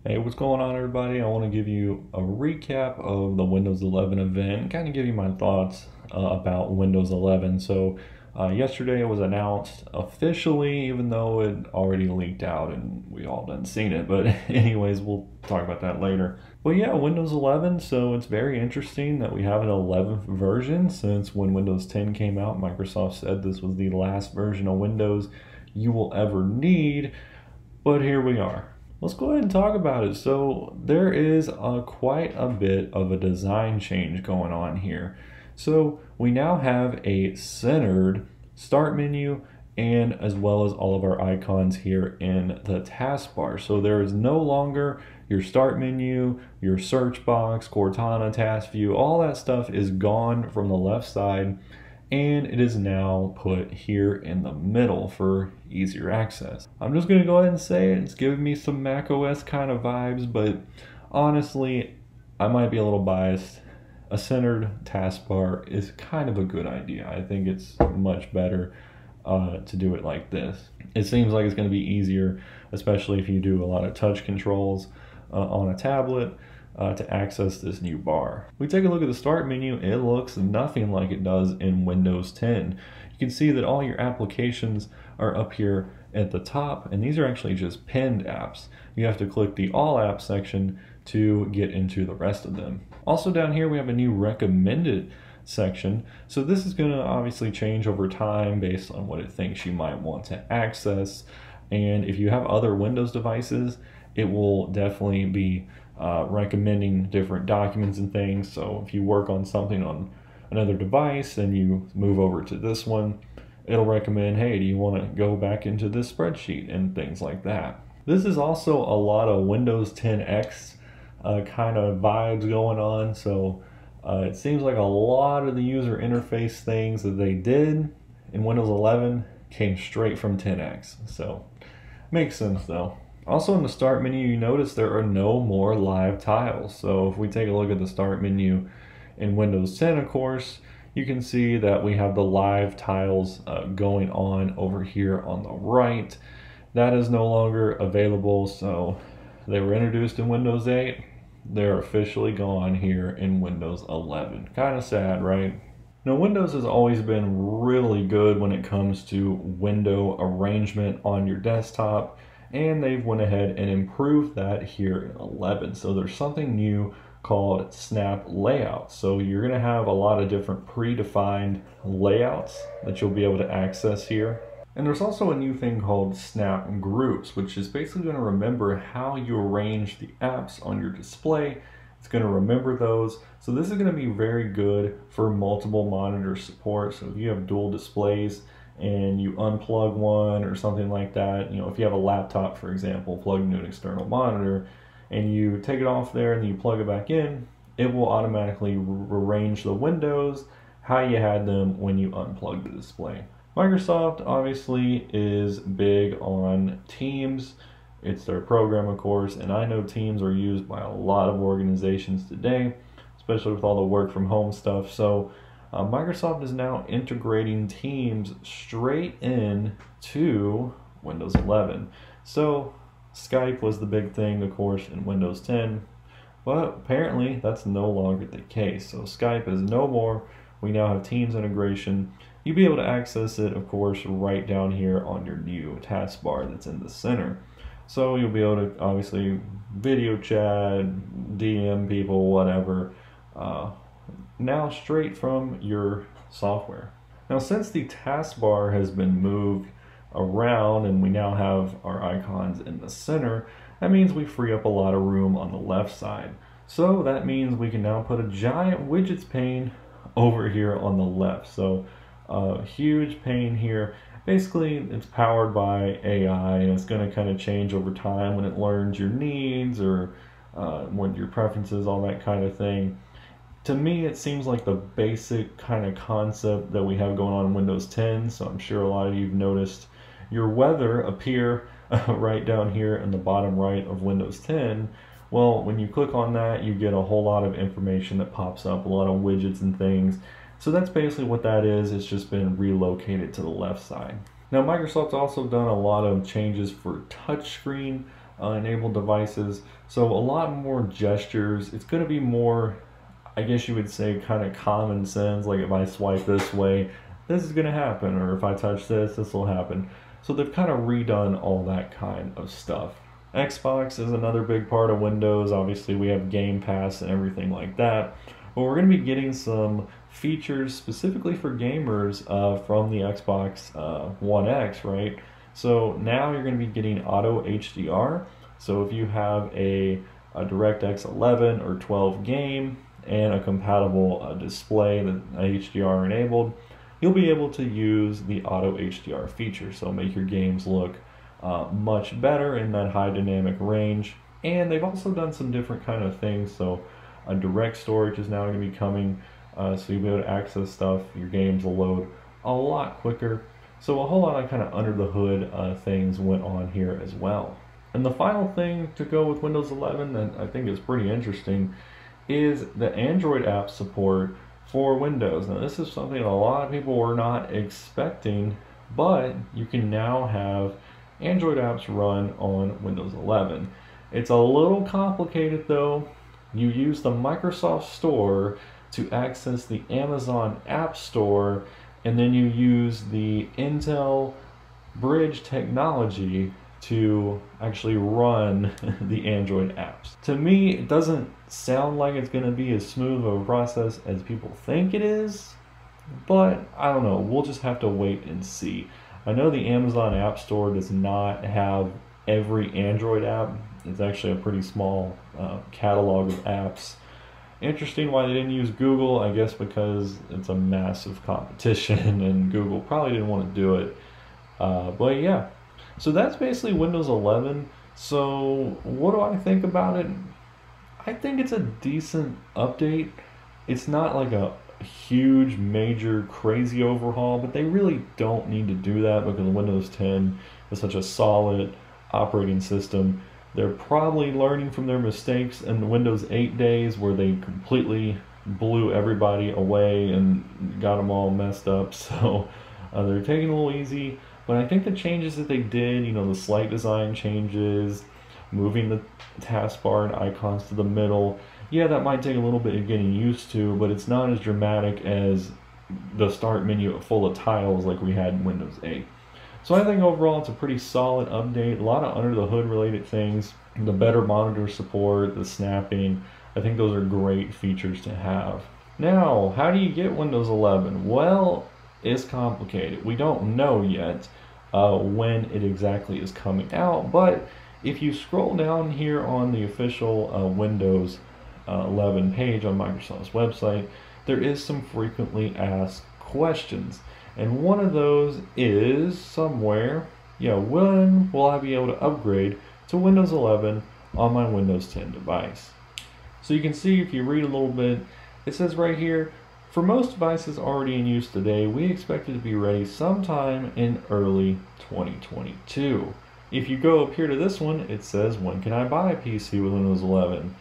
Hey, what's going on, everybody? I want to give you a recap of the Windows 11 event and kind of give you my thoughts about Windows 11. Yesterday it was announced officially, even though it already leaked out and we all done seen it. But anyways, we'll talk about that later. But yeah, Windows 11. So it's very interesting that we have an 11th version since when Windows 10 came out, Microsoft said this was the last version of Windows you will ever need. But here we are. Let's go ahead and talk about it. So there is quite a bit of a design change going on here. So we now have a centered start menu and as well as all of our icons here in the taskbar. So there is no longer your start menu, your search box, Cortana, task view, all that stuff is gone from the left side, and it is now put here in the middle for easier access. I'm just gonna go ahead and say it's giving me some Mac OS kind of vibes, but honestly, I might be a little biased. A centered taskbar is kind of a good idea. I think it's much better to do it like this. It seems like it's gonna be easier, especially if you do a lot of touch controls on a tablet. To access this new bar. We take a look at the start menu, it looks nothing like it does in Windows 10. You can see that all your applications are up here at the top, and these are actually just pinned apps. You have to click the All Apps section to get into the rest of them. Also down here we have a new recommended section. So this is going to obviously change over time based on what it thinks you might want to access. And if you have other Windows devices, it will definitely be recommending different documents and things. So if you work on something on another device and you move over to this one, it'll recommend, hey, do you want to go back into this spreadsheet and things like that. This is also a lot of Windows 10X kind of vibes going on. So it seems like a lot of the user interface things that they did in Windows 11 came straight from 10X. So makes sense though. Also in the start menu, you notice there are no more live tiles. So if we take a look at the start menu in Windows 10, of course, you can see that we have the live tiles going on over here on the right. That is no longer available. So they were introduced in Windows 8. They're officially gone here in Windows 11. Kind of sad, right? Now, Windows has always been really good when it comes to window arrangement on your desktop, and they've went ahead and improved that here in 11. So there's something new called Snap Layouts. So you're going to have a lot of different predefined layouts that you'll be able to access here. And there's also a new thing called Snap Groups, which is basically going to remember how you arrange the apps on your display. It's going to remember those. So this is going to be very good for multiple monitor support. So if you have dual displays and you unplug one or something like that, if you have a laptop, for example, plugged into an external monitor, and you take it off there and you plug it back in, it will automatically arrange the windows how you had them when you unplugged the display. Microsoft obviously is big on Teams. It's their program, of course, and I know Teams are used by a lot of organizations today, especially with all the work from home stuff. So Microsoft is now integrating Teams straight in to Windows 11. So Skype was the big thing, of course, in Windows 10, but apparently that's no longer the case. So Skype is no more. We now have Teams integration. You'll be able to access it, of course, right down here on your new taskbar that's in the center. So you'll be able to obviously video chat, DM people, whatever, now straight from your software. Now, since the taskbar has been moved around and we now have our icons in the center, that means we free up a lot of room on the left side. So that means we can now put a giant widgets pane over here on the left. So a huge pane here. Basically, it's powered by AI, and it's going to kind of change over time when it learns your needs or what your preferences, all that kind of thing. To me, it seems like the basic kind of concept that we have going on in Windows 10, so I'm sure a lot of you have noticed your weather appear right down here in the bottom right of Windows 10. Well, when you click on that, you get a whole lot of information that pops up, a lot of widgets and things. So that's basically what that is. It's just been relocated to the left side. Now, Microsoft's also done a lot of changes for touchscreen enabled devices. So a lot more gestures. It's going to be more, I guess you would say, kind of common sense. Like if I swipe this way, this is going to happen, or if I touch this, this will happen. So they've kind of redone all that kind of stuff. Xbox is another big part of Windows. Obviously, we have Game Pass and everything like that. But we're going to be getting some features specifically for gamers from the Xbox One X, right? So now you're going to be getting auto HDR. So if you have a DirectX 11 or 12 game and a compatible display that HDR enabled, you'll be able to use the auto HDR feature. So make your games look much better in that high dynamic range. And they've also done some different kind of things. So a direct storage is now going to be coming, so you'll be able to access stuff. Your games will load a lot quicker. So a whole lot of kind of under the hood things went on here as well. And the final thing to go with Windows 11 that I think is pretty interesting is the Android app support for Windows. Now this is something a lot of people were not expecting, but you can now have Android apps run on Windows 11. It's a little complicated though. You use the Microsoft Store to access the Amazon App Store, and then you use the Intel Bridge technology to actually run the Android apps. To me, it doesn't sound like it's going to be as smooth of a process as people think it is, but I don't know. We'll just have to wait and see. I know the Amazon App Store does not have every Android app. It's actually a pretty small catalog of apps. Interesting why they didn't use Google, I guess because it's a massive competition and Google probably didn't want to do it. But yeah, so that's basically Windows 11. So what do I think about it? I think it's a decent update. It's not like a huge, major, crazy overhaul, but they really don't need to do that because Windows 10 is such a solid operating system. They're probably learning from their mistakes in the Windows 8 days where they completely blew everybody away and got them all messed up. So they're taking it a little easy. But I think the changes that they did, you know, the slight design changes, moving the taskbar and icons to the middle, yeah, that might take a little bit of getting used to, but it's not as dramatic as the start menu full of tiles like we had in Windows 8. So I think overall it's a pretty solid update. A lot of under the hood related things, the better monitor support, the snapping. I think those are great features to have. Now, how do you get Windows 11? Well, it's complicated. We don't know yet when it exactly is coming out, but if you scroll down here on the official Windows 11 page on Microsoft's website, there is some frequently asked questions. And one of those is somewhere, when will I be able to upgrade to Windows 11 on my Windows 10 device? So you can see if you read a little bit, it says right here, for most devices already in use today, we expect it to be ready sometime in early 2022. If you go up here to this one, it says, when can I buy a PC with Windows 11?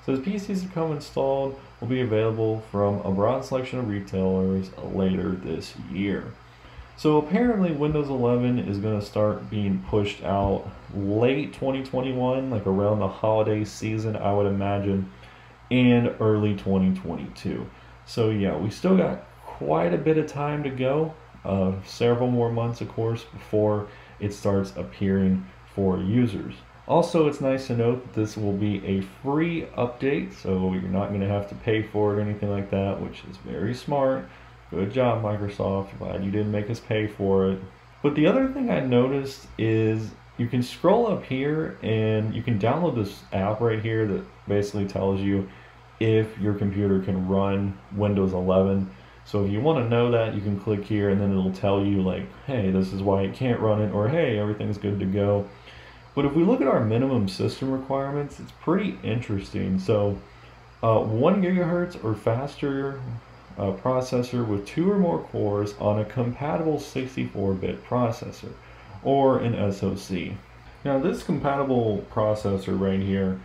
It says PCs that come installed will be available from a broad selection of retailers later this year. So apparently Windows 11 is going to start being pushed out late 2021, like around the holiday season, I would imagine, and early 2022. So yeah, we still got quite a bit of time to go, several more months of course, before it starts appearing for users. Also, it's nice to note that this will be a free update, so you're not going to have to pay for it or anything like that, which is very smart. Good job, Microsoft. Glad you didn't make us pay for it. But the other thing I noticed is you can scroll up here and you can download this app right here that basically tells you if your computer can run Windows 11. So if you want to know that, you can click here and then it'll tell you like, hey, this is why it can't run it, or hey, everything's good to go. But if we look at our minimum system requirements, it's pretty interesting. So 1 gigahertz or faster processor with 2 or more cores on a compatible 64-bit processor or an SoC. Now this compatible processor right here,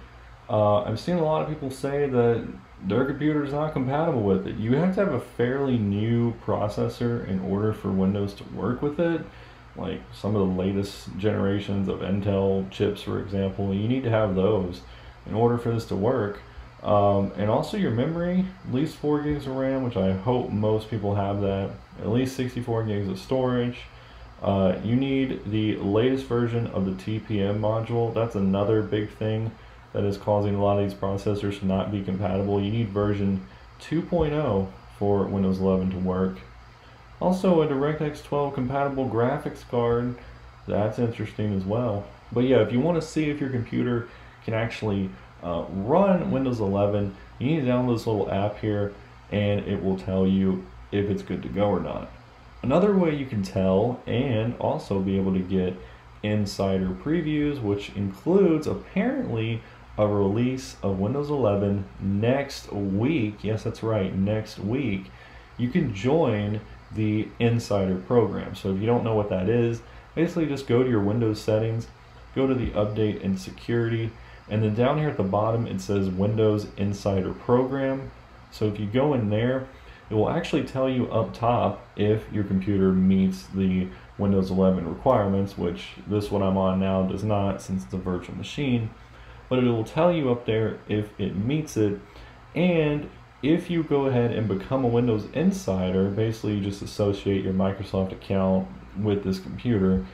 I've seen a lot of people say that their computer is not compatible with it. You have to have a fairly new processor in order for Windows to work with it. like some of the latest generations of Intel chips, for example. You need to have those in order for this to work. And also your memory, at least 4 gigs of RAM, which I hope most people have that, at least 64 gigs of storage. You need the latest version of the TPM module. That's another big thing that is causing a lot of these processors to not be compatible. You need version 2.0 for Windows 11 to work. Also a DirectX 12 compatible graphics card. That's interesting as well. But yeah, if you want to see if your computer can actually run Windows 11, you need to download this little app here and it will tell you if it's good to go or not. Another way you can tell and also be able to get insider previews, which includes apparently a release of Windows 11 next week. Yes, that's right, next week. You can join the insider program. So if you don't know what that is, basically just go to your Windows settings, go to the update and security, and then down here at the bottom it says Windows Insider Program. So if you go in there, it will actually tell you up top if your computer meets the Windows 11 requirements, which this one I'm on now does not, since it's a virtual machine. But it will tell you up there if it meets it, and if you go ahead and become a Windows Insider, basically you just associate your Microsoft account with this computer,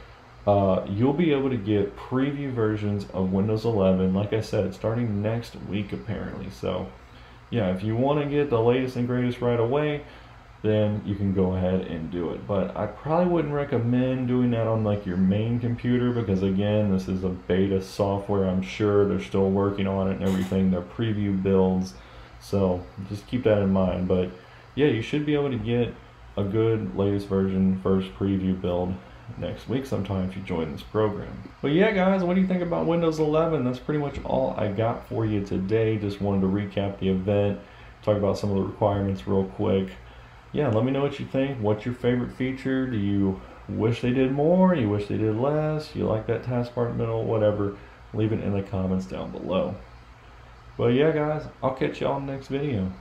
you'll be able to get preview versions of Windows 11, like I said, starting next week apparently. So yeah, if you want to get the latest and greatest right away, then you can go ahead and do it. But I probably wouldn't recommend doing that on like your main computer, because again, this is a beta software. I'm sure they're still working on it and everything. They're preview builds, so just keep that in mind. But yeah, you should be able to get a good latest version first preview build next week sometime if you join this program. But yeah guys, what do you think about Windows 11? That's pretty much all I got for you today. Just wanted to recap the event, talk about some of the requirements real quick. Yeah, let me know what you think. What's your favorite feature? Do you wish they did more? You wish they did less? You like that taskbar in the middle? Whatever. Leave it in the comments down below. But yeah guys, I'll catch y'all in the next video.